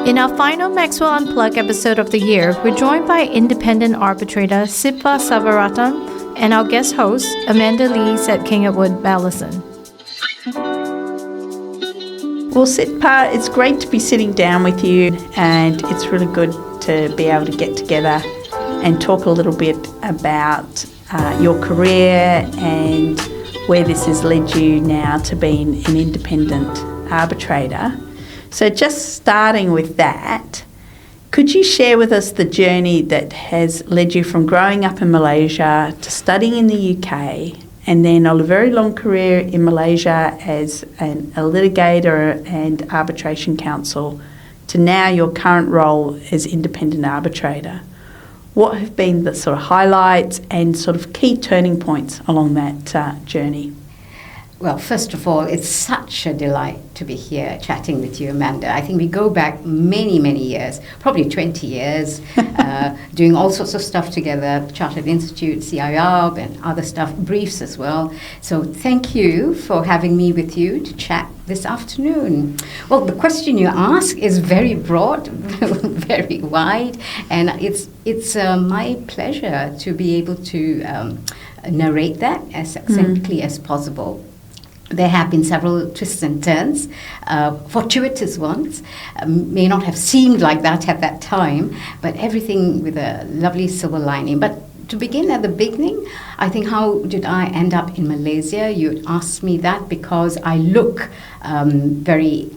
In our final Maxwell Unplugged episode of the year, we're joined by independent arbitrator Sitpah Selvaratnam and our guest host, Amanda Lee at King Wood Mallesons. Well, Sitpah, it's great to be sitting down with you, and it's really good to be able to get together and talk a little bit about your career and where this has led you now to being an independent arbitrator. So just starting with that, could you share with us the journey that has led you from growing up in Malaysia to studying in the UK and then a very long career in Malaysia as a litigator and arbitration counsel to now your current role as independent arbitrator? What have been the sort of highlights and sort of key turning points along that journey? Well, first of all, it's such a delight to be here chatting with you, Amanda. I think we go back many, many years, probably 20 years, doing all sorts of stuff together, Chartered Institute, CIARB, and other stuff, briefs as well. So thank you for having me with you to chat this afternoon. Well, the question you ask is very broad, very wide, and it's my pleasure to be able to narrate that as succinctly as possible. There have been several twists and turns, fortuitous ones. May not have seemed like that at that time, but everything with a lovely silver lining. But to begin at the beginning, I think how did I end up in Malaysia? You asked me that because I look very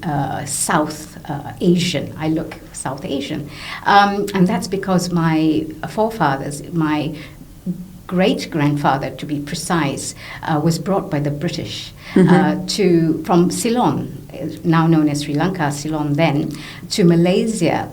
South Asian. I look South Asian. And that's because my forefathers, my great-grandfather, to be precise, was brought by the British from Ceylon, now known as Sri Lanka, Ceylon then, to Malaysia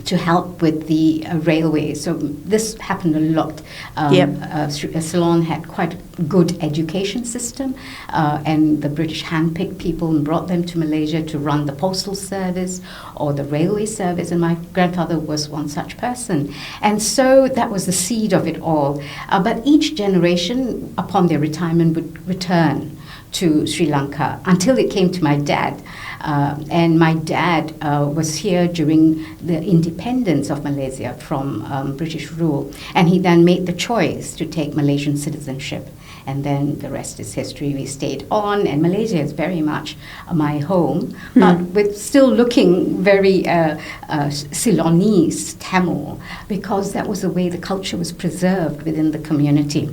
to help with the railway. So this happened a lot. Ceylon had quite a good education system, and the British handpicked people and brought them to Malaysia to run the postal service or the railway service, and my grandfather was one such person. And so that was the seed of it all. But each generation, upon their retirement, would return to Sri Lanka until it came to my dad. And my dad was here during the independence of Malaysia from British rule. And he then made the choice to take Malaysian citizenship. And then the rest is history. We stayed on, and Malaysia is very much my home, but with still looking very Ceylonese, Tamil, because that was the way the culture was preserved within the community.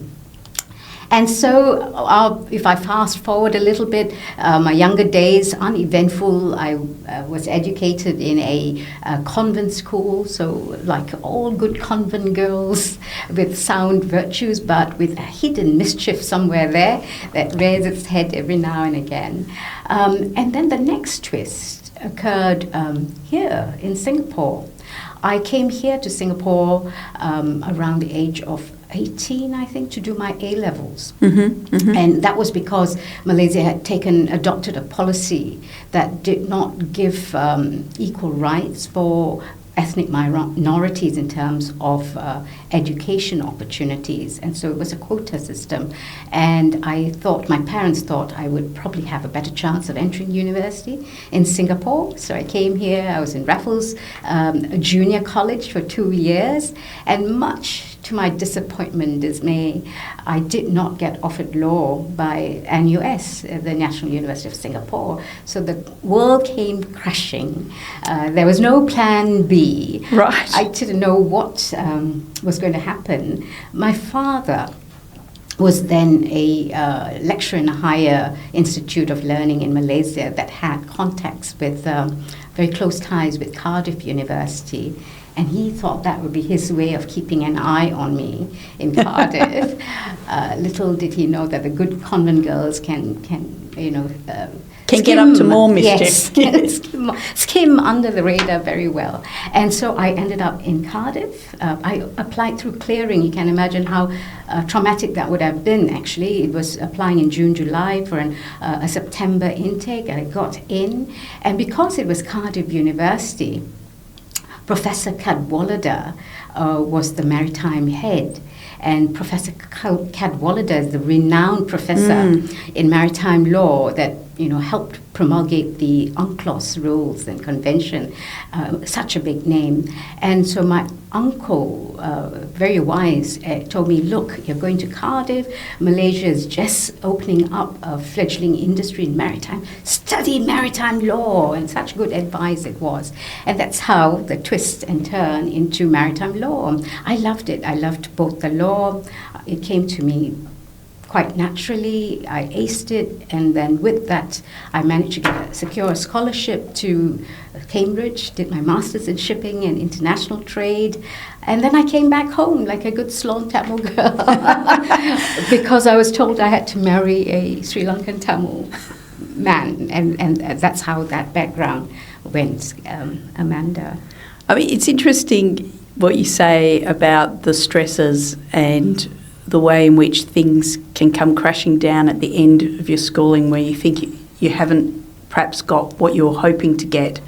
And so if I fast forward a little bit, my younger days, uneventful. I was educated in a convent school, so like all good convent girls with sound virtues, but with a hidden mischief somewhere there that rears its head every now and again. And then the next twist occurred here in Singapore. I came here to Singapore around the age of 18, I think, to do my A-levels. And that was because Malaysia had adopted a policy that did not give equal rights for ethnic minorities in terms of education opportunities. And so it was a quota system. And my parents thought I would probably have a better chance of entering university in Singapore. So I came here. I was in Raffles Junior College for 2 years. And much to my disappointment, dismay, I did not get offered law by NUS, the National University of Singapore. So the world came crashing. There was no plan B. Right. I didn't know what was going to happen. My father was then a lecturer in a higher institute of learning in Malaysia that had contacts with very close ties with Cardiff University. And he thought that would be his way of keeping an eye on me in Cardiff. Little did he know that the good convent girls can get up to more mischief. Yes, skim under the radar very well. And so I ended up in Cardiff. I applied through clearing. You can imagine how traumatic that would have been, actually. It was applying in June, July for a September intake, and I got in. And because it was Cardiff University, Professor Cadwallader was the maritime head. And Professor Cadwallader is the renowned professor in maritime law that helped promulgate the UNCLOS rules and convention, such a big name. And so my uncle, very wise, told me, look, you're going to Cardiff. Malaysia is just opening up a fledgling industry in maritime. Study maritime law, and such good advice it was. And that's how the twist and turn into maritime law. I loved it. I loved both the law. It came to me quite naturally. I aced it, and then with that, I managed to secure a scholarship to Cambridge, did my master's in shipping and international trade, and then I came back home like a good Ceylon Tamil girl because I was told I had to marry a Sri Lankan Tamil man, and that's how that background went, Amanda. I mean, it's interesting what you say about the stresses and the way in which things can come crashing down at the end of your schooling, where you think you haven't perhaps got what you're hoping to get.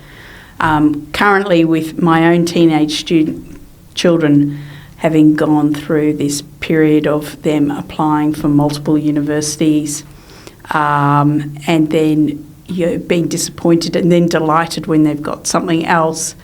Currently, with my own teenage children having gone through this period of them applying for multiple universities, and then being disappointed and then delighted when they've got something else,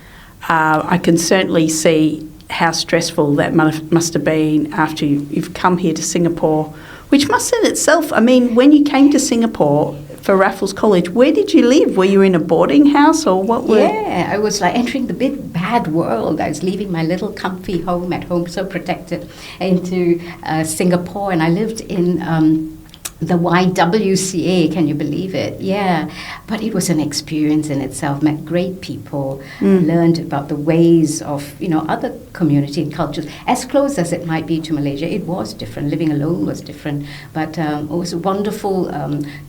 I can certainly see how stressful that must have been after you've come here to Singapore, which must in itself, I mean, when you came to Singapore for Raffles College, where did you live? Were you in a boarding house or what were... Yeah, I was like entering the big bad world. I was leaving my little comfy home at home, so protected, into Singapore, and I lived in... the YWCA, can you believe it? Yeah, but it was an experience in itself. Met great people, learned about the ways of other community and cultures. As close as it might be to Malaysia, it was different. Living alone was different, but it was a wonderful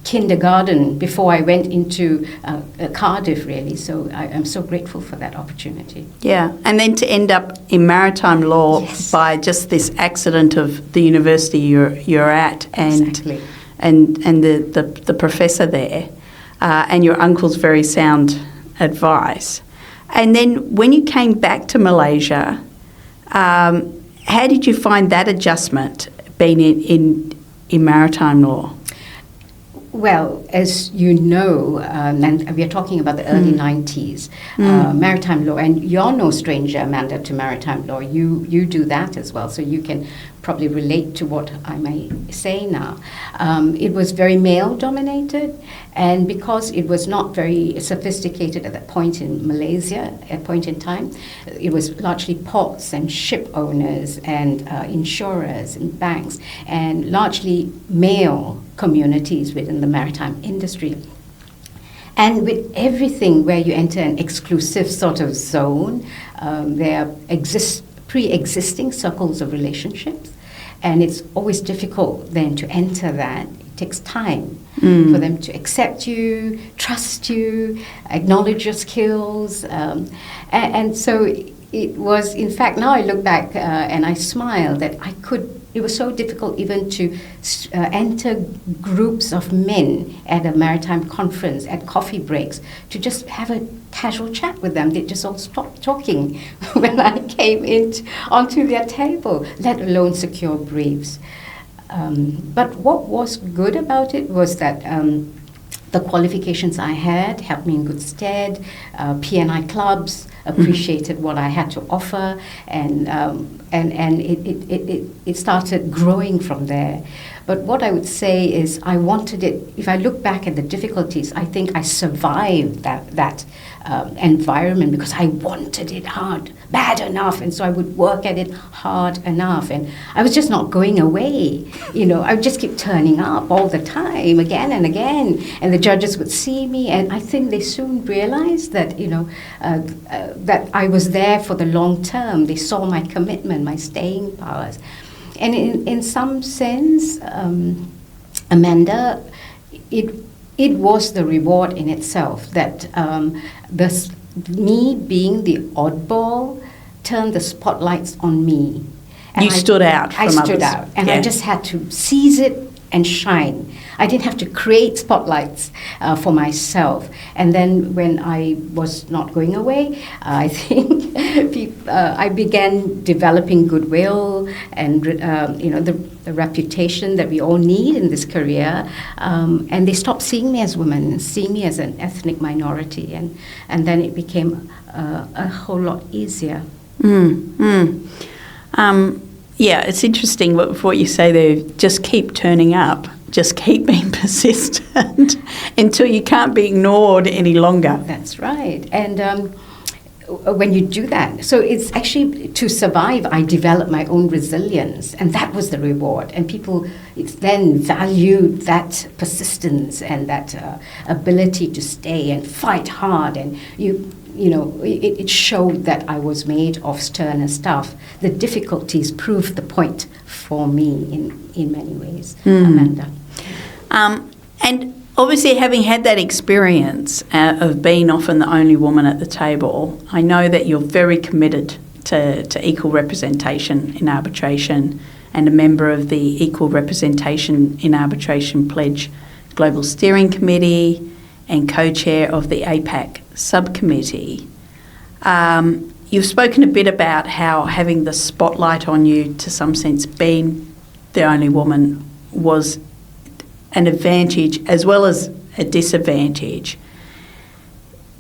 kindergarten before I went into Cardiff. Really, so I'm so grateful for that opportunity. Yeah, and then to end up in maritime law by just this accident of the university you're at, and. Exactly. And the professor there, and your uncle's very sound advice. And then when you came back to Malaysia, how did you find that adjustment being in maritime law? Well, as you know, and we are talking about the early 90s, maritime law, and you're no stranger, Amanda, to maritime law. You do that as well, so you can probably relate to what I may say now. It was very male-dominated, and because it was not very sophisticated at that point in Malaysia, at point in time, it was largely ports and ship owners and insurers and banks, and largely male communities within the maritime industry. And with everything where you enter an exclusive sort of zone, there exist pre-existing circles of relationships, and it's always difficult then to enter that. It takes time for them to accept you, trust you, acknowledge your skills, and so it was, in fact, now I look back and I smile that it was so difficult even to enter groups of men at a maritime conference, at coffee breaks, to just have a casual chat with them. They just all stopped talking when I came onto their table, let alone secure briefs. But what was good about it was that the qualifications I had helped me in good stead. P&I clubs appreciated what I had to offer, and it started growing from there. But what I would say is I wanted it, if I look back at the difficulties, I think I survived that environment because I wanted it bad enough, and so I would work at it hard enough, and I was just not going away. I would just keep turning up all the time, again and again, and the judges would see me, and I think they soon realized that that I was there for the long term. They saw my commitment, my staying powers. And in some sense, Amanda, it was the reward in itself that me being the oddball turned the spotlights on me. And You stood out from others. I stood out, and I just had to seize it and shine. I didn't have to create spotlights for myself. And then when I was not going away, I think I began developing goodwill and the reputation that we all need in this career. And they stopped seeing me as women, seeing me as an ethnic minority, and then it became a whole lot easier. Yeah, it's interesting what you say there. Just keep turning up. Just keep being persistent until you can't be ignored any longer. That's right. And when you do that, so it's actually to survive, I developed my own resilience, and that was the reward. And people then valued that persistence and that ability to stay and fight hard. And it showed that I was made of sterner stuff. The difficulties proved the point for me in many ways, Amanda. And obviously, having had that experience of being often the only woman at the table, I know that you're very committed to equal representation in arbitration and a member of the Equal Representation in Arbitration Pledge Global Steering Committee and co-chair of the APAC subcommittee. You've spoken a bit about how having the spotlight on you, to some sense, being the only woman was an advantage as well as a disadvantage.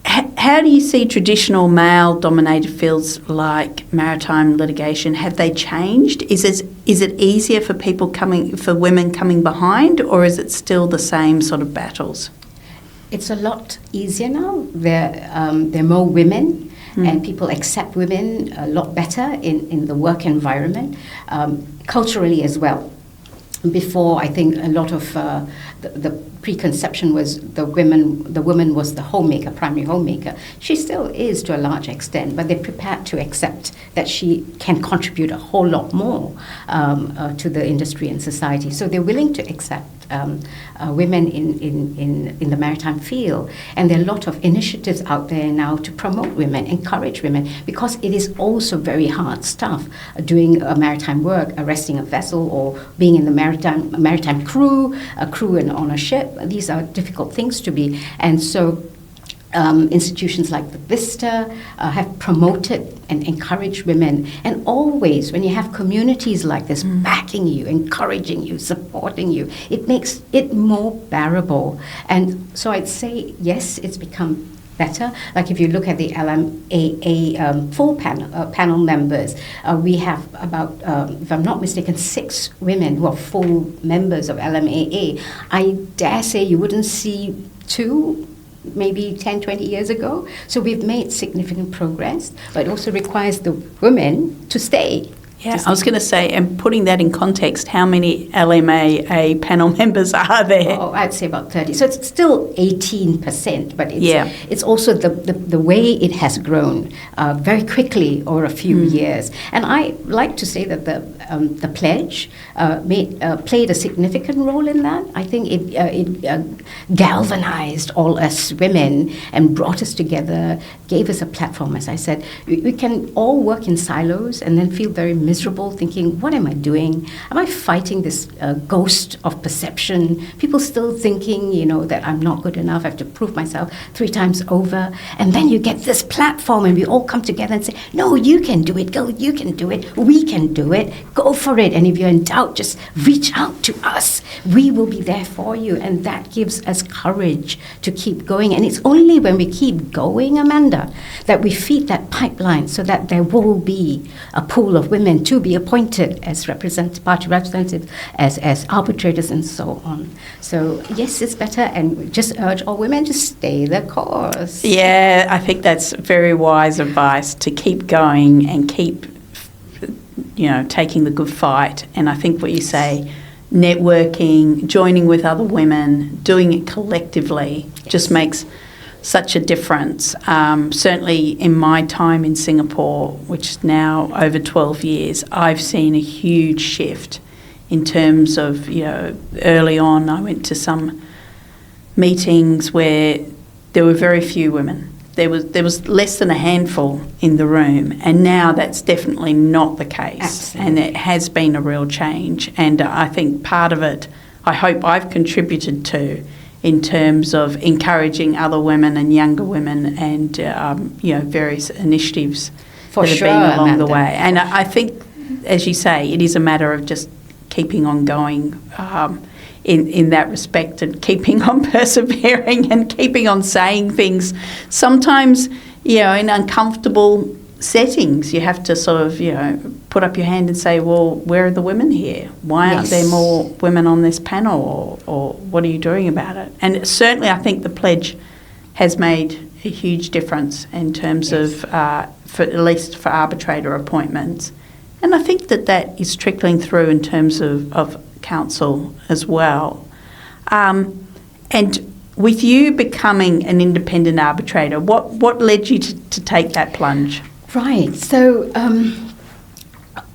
How do you see traditional male-dominated fields like maritime litigation? Have they changed? Is it easier for women coming behind, or is it still the same sort of battles? It's a lot easier now. There are more women, and people accept women a lot better in the work environment, culturally as well. Before, I think a lot of the preconception was the woman was the homemaker, primary homemaker. She still is to a large extent, but they're prepared to accept that she can contribute a whole lot more to the industry and society. So they're willing to accept women in the maritime field. And there are a lot of initiatives out there now to promote women, encourage women, because it is also very hard stuff, doing maritime work, arresting a vessel or being in the maritime crew, a crew on a ship. These are difficult things to be. And so institutions like the Vista have promoted and encouraged women. And always, when you have communities like this backing you, encouraging you, supporting you, it makes it more bearable. And so I'd say, yes, it's become better. Like if you look at the LMAA full panel members, we have about, if I'm not mistaken, 6 women who are full members of LMAA. I dare say you wouldn't see 2 maybe 10, 20 years ago. So we've made significant progress, but it also requires the women to stay. Yeah, I was going to say, and putting that in context, how many LMAA panel members are there? Oh, I'd say about 30. So it's still 18%, but it's also the way it has grown very quickly over a few years. And I like to say that the pledge played a significant role in that. I think it galvanized all us women and brought us together, gave us a platform. As I said, we can all work in silos and then feel very miserable, thinking, what am I doing? Am I fighting this ghost of perception? People still thinking, that I'm not good enough. I have to prove myself 3 times over. And then you get this platform and we all come together and say, no, you can do it. Go, you can do it. We can do it. Go for it. And if you're in doubt, just reach out to us. We will be there for you. And that gives us courage to keep going. And it's only when we keep going, Amanda, that we feed that pipeline so that there will be a pool of women to be appointed as party representatives, as arbitrators and so on. So yes, it's better, and just urge all women to stay the course. Yeah, I think that's very wise advice, to keep going and keep, taking the good fight. And I think what you say, networking, joining with other women, doing it collectively, just makes such a difference. Certainly in my time in Singapore, which is now over 12 years, I've seen a huge shift in terms of, early on I went to some meetings where there were very few women. There was less than a handful in the room, and now that's definitely not the case. Absolutely. And it has been a real change. And I think part of it I hope I've contributed to in terms of encouraging other women and younger women and, various initiatives For that sure, have been along Amanda. the way. And I think, as you say, it is a matter of just keeping on going in that respect and keeping on persevering and keeping on saying things. Sometimes, in uncomfortable settings, you have to sort of, put up your hand and say, well, where are the women here? Why aren't there more women on this panel, or what are you doing about it? And certainly I think the pledge has made a huge difference in terms of, at least for arbitrator appointments. And I think that is trickling through in terms of council as well. And with you becoming an independent arbitrator, what led you to take that plunge? Right. So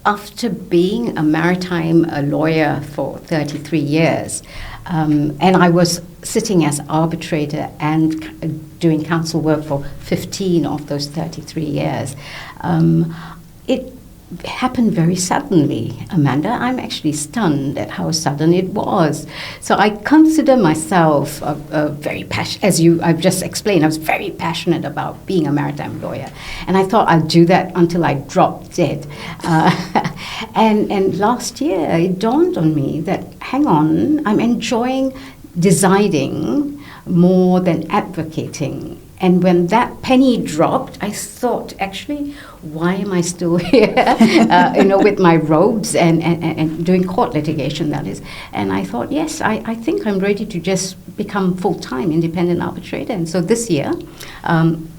after being a maritime lawyer for 33 years, and I was sitting as arbitrator and doing council work for 15 of those 33 years, it happened very suddenly, Amanda. I'm actually stunned at how sudden it was. So I consider myself very passionate, as I've just explained. I was very passionate about being a maritime lawyer, and I thought I'd do that until I dropped dead. And last year it dawned on me that, hang on, I'm enjoying deciding more than advocating. And when that penny dropped, I thought, actually, why am I still here, with my robes and doing court litigation, that is. And I thought, yes, I think I'm ready to just become full-time independent arbitrator. And so this year,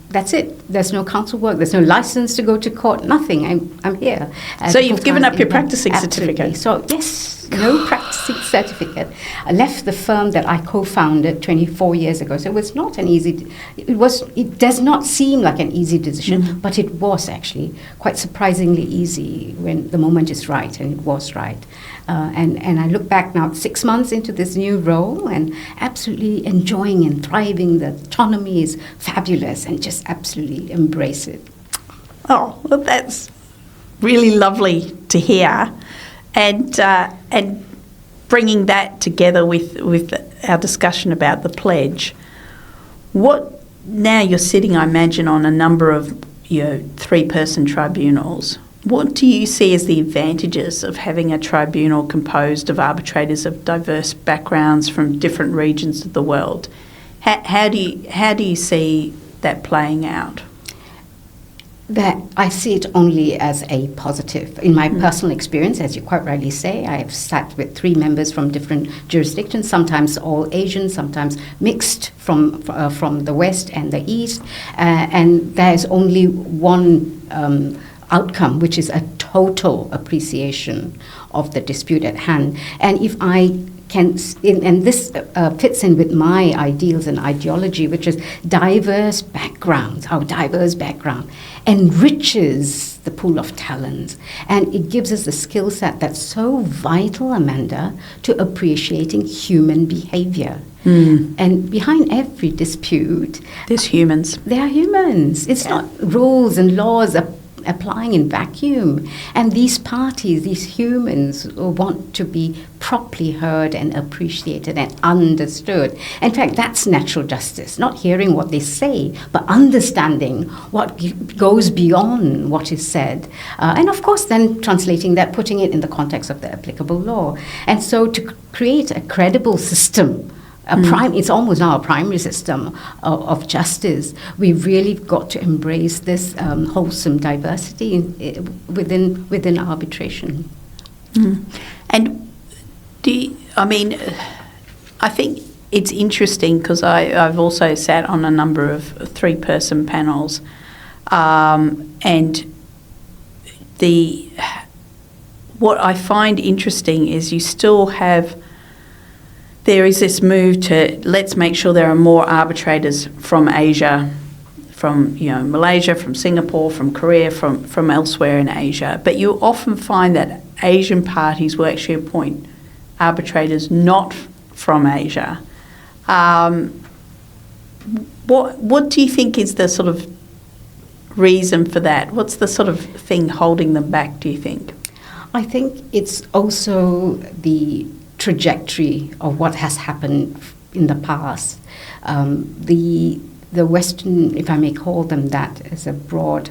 that's it. There's no council work. There's no license to go to court. Nothing. I'm here. So you've given up your practicing certificate? So yes, no practicing certificate. I left the firm that I co-founded 24 years ago. So it was not an easy. It does not seem like an easy decision, but it was actually quite surprisingly easy when the moment is right, and it was right. And I look back now, 6 months into this new role, and absolutely enjoying and thriving. The autonomy is fabulous, and just absolutely embrace it. Oh, well, that's really lovely to hear, and bringing that together with our discussion about the pledge. Now you're sitting, I imagine, on a number of 3-person tribunals. What do you see as the advantages of having a tribunal composed of arbitrators of diverse backgrounds from different regions of the world? How do you see that playing out? That I see it only as a positive. In my personal experience, as you quite rightly say, I have sat with 3 members from different jurisdictions, sometimes all Asian, sometimes mixed from the West and the East, and there's only one outcome, which is a total appreciation of the dispute at hand. And if I can, and this fits in with my ideals and ideology, which is diverse backgrounds. Our diverse background enriches the pool of talents, and it gives us a skill set that's so vital, Amanda, to appreciating human behavior. And behind every dispute, there's humans. There are humans. It's not rules and laws applying in vacuum. And these parties, these humans, want to be properly heard and appreciated and understood. In fact, that's natural justice, not hearing what they say, but understanding what goes beyond what is said. And of course, then translating that, putting it in the context of the applicable law. And so to create a credible system, it's almost now a primary system of justice. We've really got to embrace this wholesome diversity within arbitration. And I think it's interesting because I've also sat on a number of 3-person panels, and what I find interesting is you still have. There is this move to let's make sure there are more arbitrators from Asia, from Malaysia, from Singapore, from Korea, from elsewhere in Asia. But you often find that Asian parties will actually appoint arbitrators not from Asia. What do you think is the sort of reason for that? What's the sort of thing holding them back, do you think? I think it's also the trajectory of what has happened in the past. The Western, if I may call them that as a broad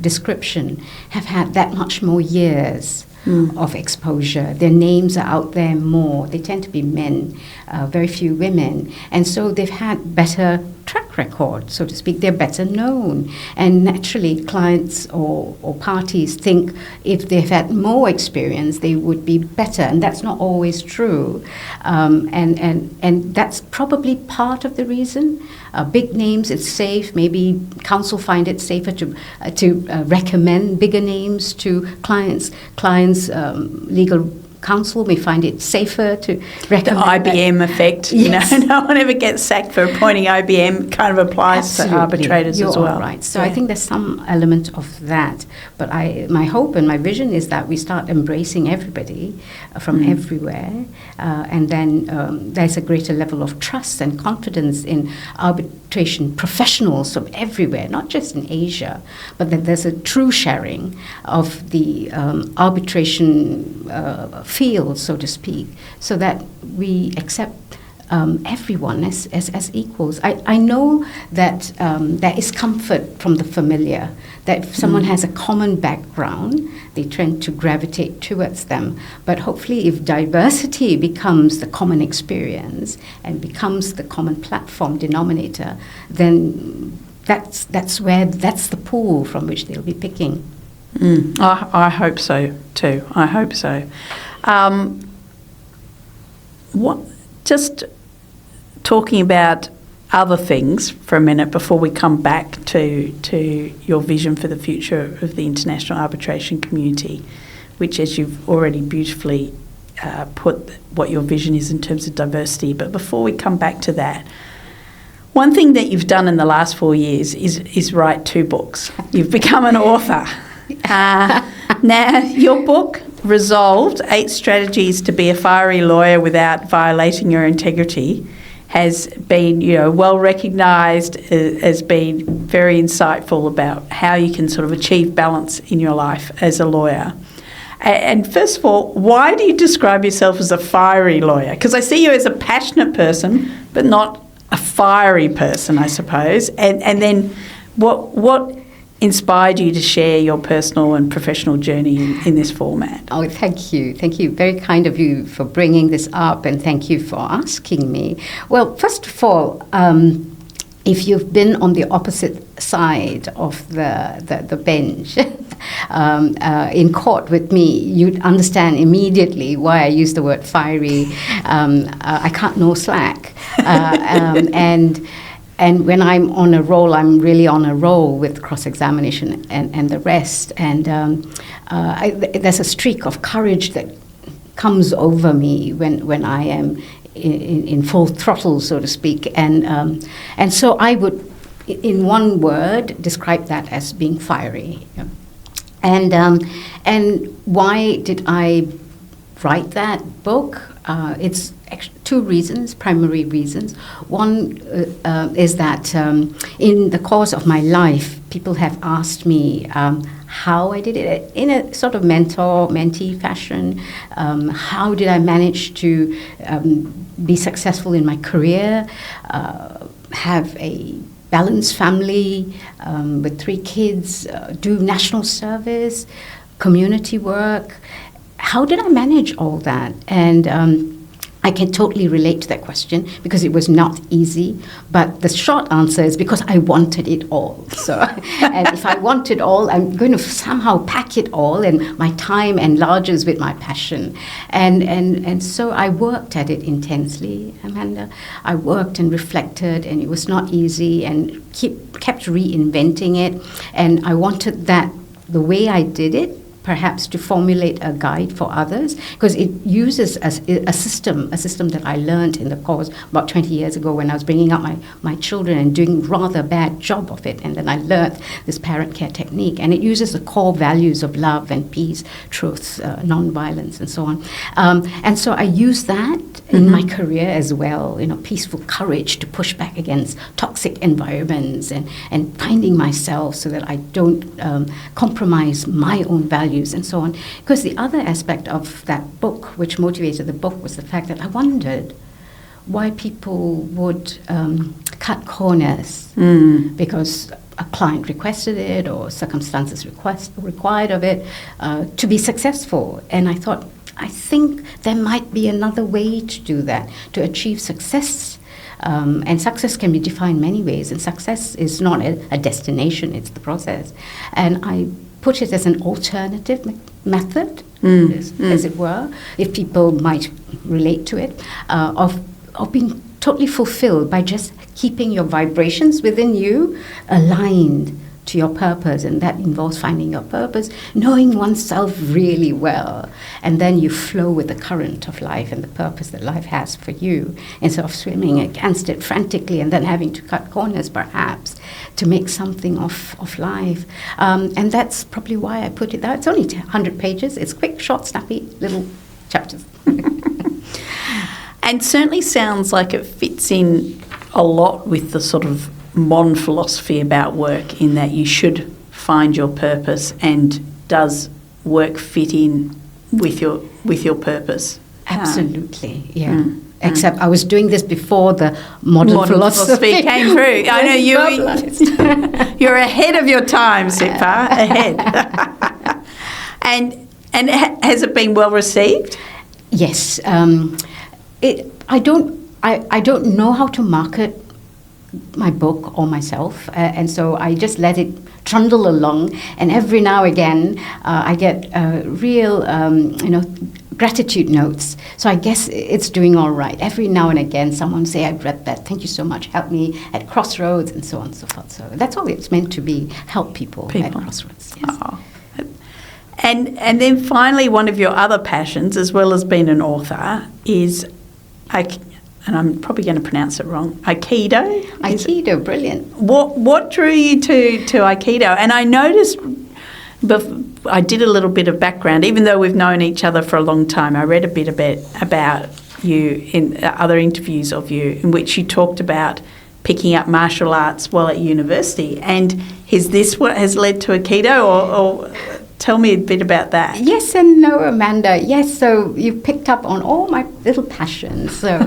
description, have had that much more years of exposure. Their names are out there more. They tend to be men, very few women. And so they've had better track record, so to speak. They're better known. And naturally, clients or parties think if they've had more experience, they would be better. And that's not always true. And that's probably part of the reason. Big names, it's safe. Maybe counsel find it safer to recommend bigger names to clients. Clients, legal counsel may find it safer to recommend. The IBM effect, yes. No one ever gets sacked for appointing IBM, kind of applies Absolutely. to arbitrators You're as well. All right. So I think there's some element of that. But my hope and my vision is that we start embracing everybody from everywhere. And then there's a greater level of trust and confidence in arbitration professionals from everywhere, not just in Asia, but that there's a true sharing of the arbitration field, so to speak, so that we accept everyone as equals. I know that there is comfort from the familiar, that if someone has a common background, they tend to gravitate towards them. But hopefully if diversity becomes the common experience and becomes the common platform denominator, then that's the pool from which they'll be picking. I hope so too. I hope so. Just talking about other things for a minute before we come back to your vision for the future of the international arbitration community, which, as you've already beautifully put what your vision is in terms of diversity. But before we come back to that, one thing that you've done in the last 4 years is write 2 books. You've become an author. Now, your book, Resolved, 8 Strategies to be a Fiery Lawyer Without Violating Your Integrity, has been, well recognised, has been very insightful about how you can sort of achieve balance in your life as a lawyer. And first of all, why do you describe yourself as a fiery lawyer? Because I see you as a passionate person, but not a fiery person, I suppose. And then what inspired you to share your personal and professional journey in this format? Oh, thank you. Thank you. Very kind of you for bringing this up, and thank you for asking me. Well, first of all, if you've been on the opposite side of the bench in court with me, you'd understand immediately why I use the word fiery. I cut no slack. And when I'm on a roll, I'm really on a roll with cross-examination and the rest. And there's a streak of courage that comes over me when I am in full throttle, so to speak. And so I would, in one word, describe that as being fiery. And why did I write that book? It's 2 reasons, primary reasons. One is that in the course of my life, people have asked me how I did it in a sort of mentor-mentee fashion. How did I manage to be successful in my career, have a balanced family with 3 kids, do national service, community work? How did I manage all that? And I can totally relate to that question because it was not easy. But the short answer is because I wanted it all. So, and if I want it all, I'm going to somehow pack it all, and my time enlarges with my passion. And so I worked at it intensely, Amanda. I worked and reflected, and it was not easy, and kept reinventing it. And I wanted that the way I did it, perhaps to formulate a guide for others, because it uses a system that I learned in the course about 20 years ago when I was bringing up my children and doing rather bad job of it. And then I learned this parent care technique, and it uses the core values of love and peace, truth, non-violence, and so on. And so I use that in my career as well, peaceful courage to push back against toxic environments and finding myself so that I don't compromise my own values values and so on. Because the other aspect of that book, which motivated the book, was the fact that I wondered why people would cut corners because a client requested it or circumstances required of it to be successful. And I thought, I think there might be another way to do that, to achieve success. And success can be defined many ways, and success is not a destination, it's the process. And I put it as an alternative method, as it were, if people might relate to it, of being totally fulfilled by just keeping your vibrations within you aligned to your purpose. And that involves finding your purpose, knowing oneself really well, and then you flow with the current of life and the purpose that life has for you, instead of swimming against it frantically and then having to cut corners perhaps to make something of life. And that's probably why I put it there. It's only 100 pages. It's quick, short, snappy little chapters. And certainly sounds like it fits in a lot with the sort of modern philosophy about work, in that you should find your purpose, and does work fit in with your purpose? Absolutely, yeah. Except I was doing this before the modern philosophy came through. I know you're ahead of your time, Sitpah, ahead. And has it been well received? Yes. I don't know how to market my book or myself, and so I just let it trundle along. And every now and again, I get real, gratitude notes. So I guess it's doing all right. Every now and again, someone say, "I've read that. Thank you so much. Help me at crossroads," and so on and so forth. So that's all it's meant to be: help people. At crossroads. Yes. Oh. And then finally, one of your other passions, as well as being an author, is, and I'm probably going to pronounce it wrong, aikido? Aikido, brilliant. What drew you to aikido? And I noticed, I did a little bit of background, even though we've known each other for a long time. I read a bit about you in other interviews of you, in which you talked about picking up martial arts while at university. And is this what has led to aikido, or tell me a bit about that? Yes and no, Amanda. Yes, so you picked up on all my little passions. So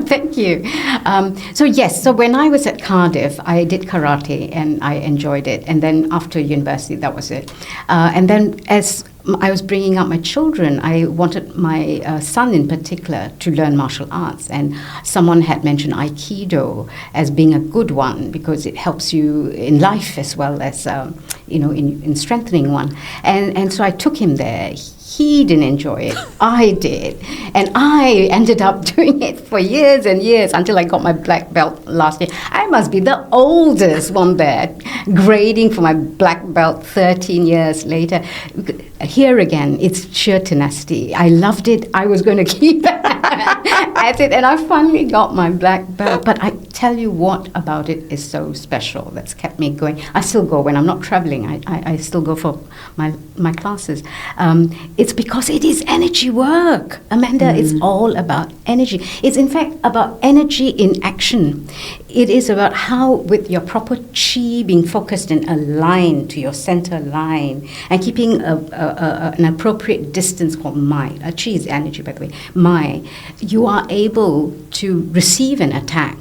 thank you. So when I was at Cardiff, I did karate and I enjoyed it. And then after university, that was it. And then as I was bringing up my children, I wanted my son in particular to learn martial arts. And someone had mentioned Aikido as being a good one because it helps you in life as well as, in strengthening one. And so I took him there. He didn't enjoy it. I did. And I ended up doing it for years and years until I got my black belt last year. I must be the oldest one there, grading for my black belt 13 years later. Here again, it's sheer tenacity. I loved it. I was going to keep at it. And I finally got my black belt. But I tell you what about it is so special that's kept me going. I still go when I'm not traveling. I still go for my classes. It's because it is energy work. Amanda, it's all about energy. It's in fact about energy in action. It is about how, with your proper chi being focused and aligned to your center line and keeping an appropriate distance called mai. Chi is energy, by the way. Mai. You are able to receive an attack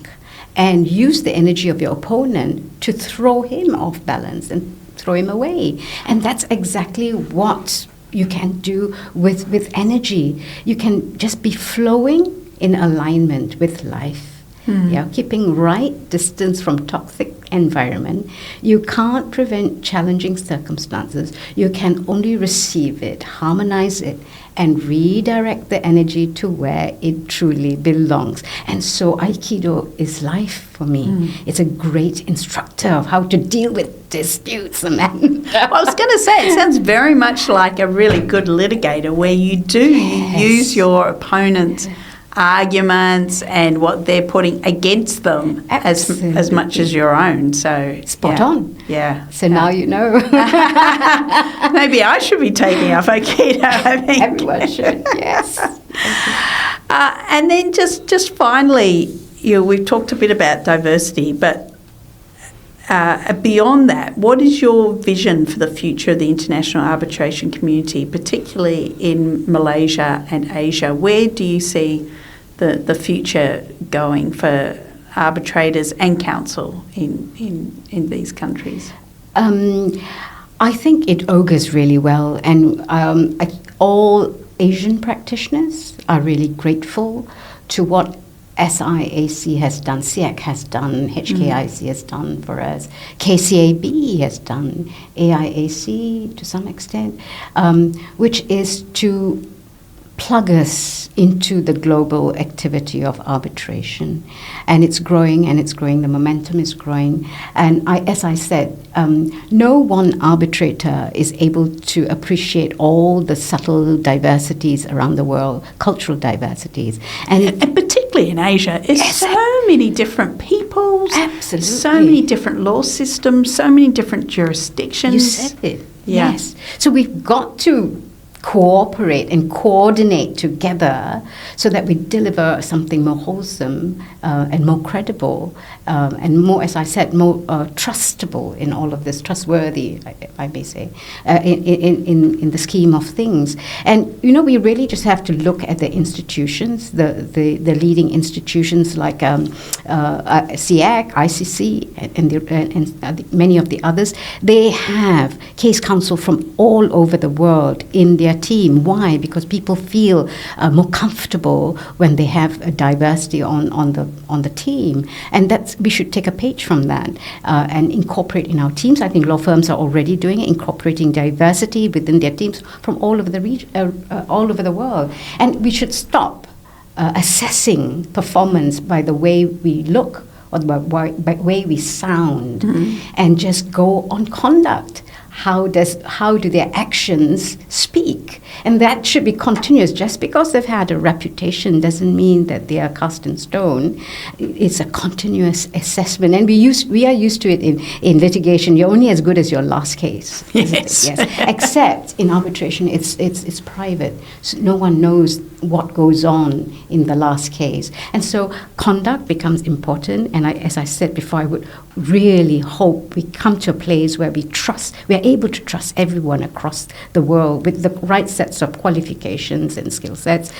and use the energy of your opponent to throw him off balance and throw him away. And that's exactly what you can do with energy. You can just be flowing in alignment with life. Keeping right distance from toxic environment. You can't prevent challenging circumstances. You can only receive it, harmonize it, and redirect the energy to where it truly belongs. And so Aikido is life for me. It's a great instructor of how to deal with disputes. Well, I was going to say, it sounds very much like a really good litigator, where you do use your opponent's arguments and what they're putting against them as much as your own. So spot on. Yeah. So now you know. Maybe I should be taking up Aikido. I think everyone should. Yes. And then just finally, we've talked a bit about diversity, but beyond that, what is your vision for the future of the international arbitration community, particularly in Malaysia and Asia? Where do you see the future going for arbitrators and counsel in these countries? I think it augurs really well, and all Asian practitioners are really grateful to what SIAC has done, SIAC has done, HKIC has done for us, KCAB has done, AIAC to some extent, which is to plug us into the global activity of arbitration. And it's growing, the momentum is growing. And as I said, no one arbitrator is able to appreciate all the subtle diversities around the world, cultural diversities. And particularly in Asia, there's so many different peoples, absolutely, so many different law systems, so many different jurisdictions. You said it, yeah. Yes. So we've got to cooperate and coordinate together so that we deliver something more wholesome and more credible and more, as I said, more trustable in all of this, trustworthy, I may say, in the scheme of things. And, we really just have to look at the institutions, the leading institutions like SIAC, ICC, and many of the others. They have case counsel from all over the world in their team. Why? Because people feel more comfortable when they have a diversity on the team, and we should take a page from that and incorporate in our teams. I think law firms are already doing it, incorporating diversity within their teams from all over the world, and we should stop assessing performance by the way we look or by the way we sound, and just go on conduct. How do their actions speak? And that should be continuous. Just because they've had a reputation doesn't mean that they are cast in stone. It's a continuous assessment. And we are used to it in litigation. You're only as good as your last case. Yes. Yes. Except in arbitration, it's private. So no one knows what goes on in the last case. And so conduct becomes important. And as I said before, I would really hope we come to a place where we are able to trust everyone across the world with the right sets of qualifications and skill sets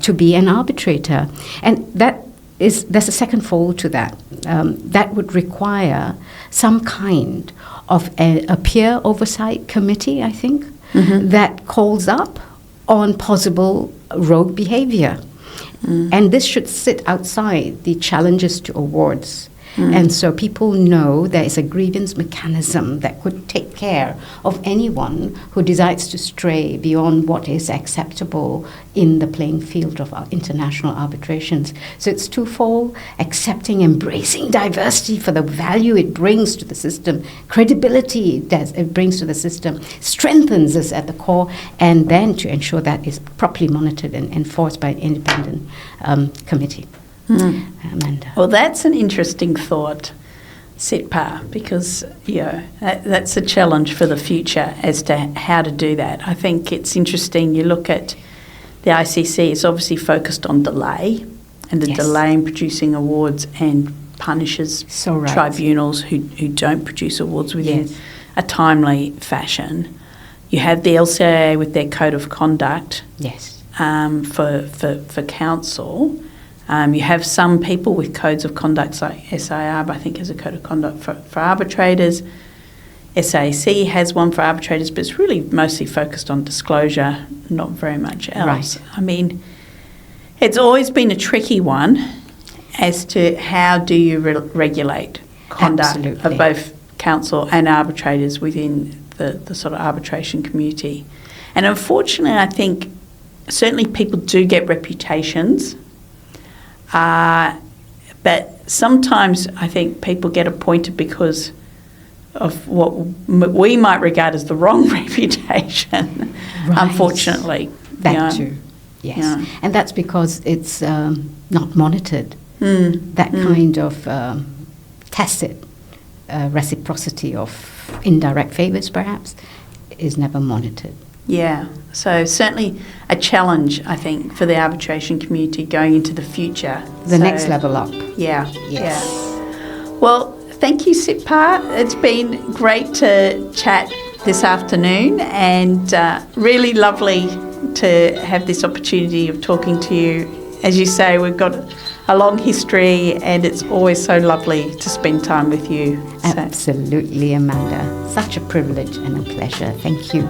to be an arbitrator. And there's a second fold to that. That would require some kind of a peer oversight committee, I think, that calls up on possible rogue behavior. And this should sit outside the challenges to awards. And so people know there is a grievance mechanism that could take care of anyone who decides to stray beyond what is acceptable in the playing field of our international arbitrations. So it's twofold: accepting, embracing diversity for the value it brings to the system, credibility it brings to the system, strengthens us at the core, and then to ensure that is properly monitored and enforced by an independent committee. Amanda. Well, that's an interesting thought, Sitpah, because that's a challenge for the future as to how to do that. I think it's interesting. You look at the ICC; it's obviously focused on delay and the delay in producing awards, and punishes tribunals who don't produce awards within a timely fashion. You have the LCIA with their code of conduct. Yes. For counsel. You have some people with codes of conduct, like SIRB, I think, has a code of conduct for arbitrators. SAC has one for arbitrators, but it's really mostly focused on disclosure, not very much else. Right. I mean, it's always been a tricky one as to how do you regulate conduct of both counsel and arbitrators within the sort of arbitration community. And unfortunately, I think certainly people do get reputations. But sometimes I think people get appointed because of what we might regard as the wrong reputation, unfortunately. That too, yes. Yeah. And that's because it's not monitored. That kind of tacit reciprocity of indirect favours, perhaps, is never monitored. Yeah, so certainly a challenge, I think, for the arbitration community going into the future. The next level up. Yeah, yes. Yeah. Well, thank you, Sitpah. It's been great to chat this afternoon, and really lovely to have this opportunity of talking to you. As you say, we've got a long history, and it's always so lovely to spend time with you. Absolutely, Amanda. Such a privilege and a pleasure. Thank you.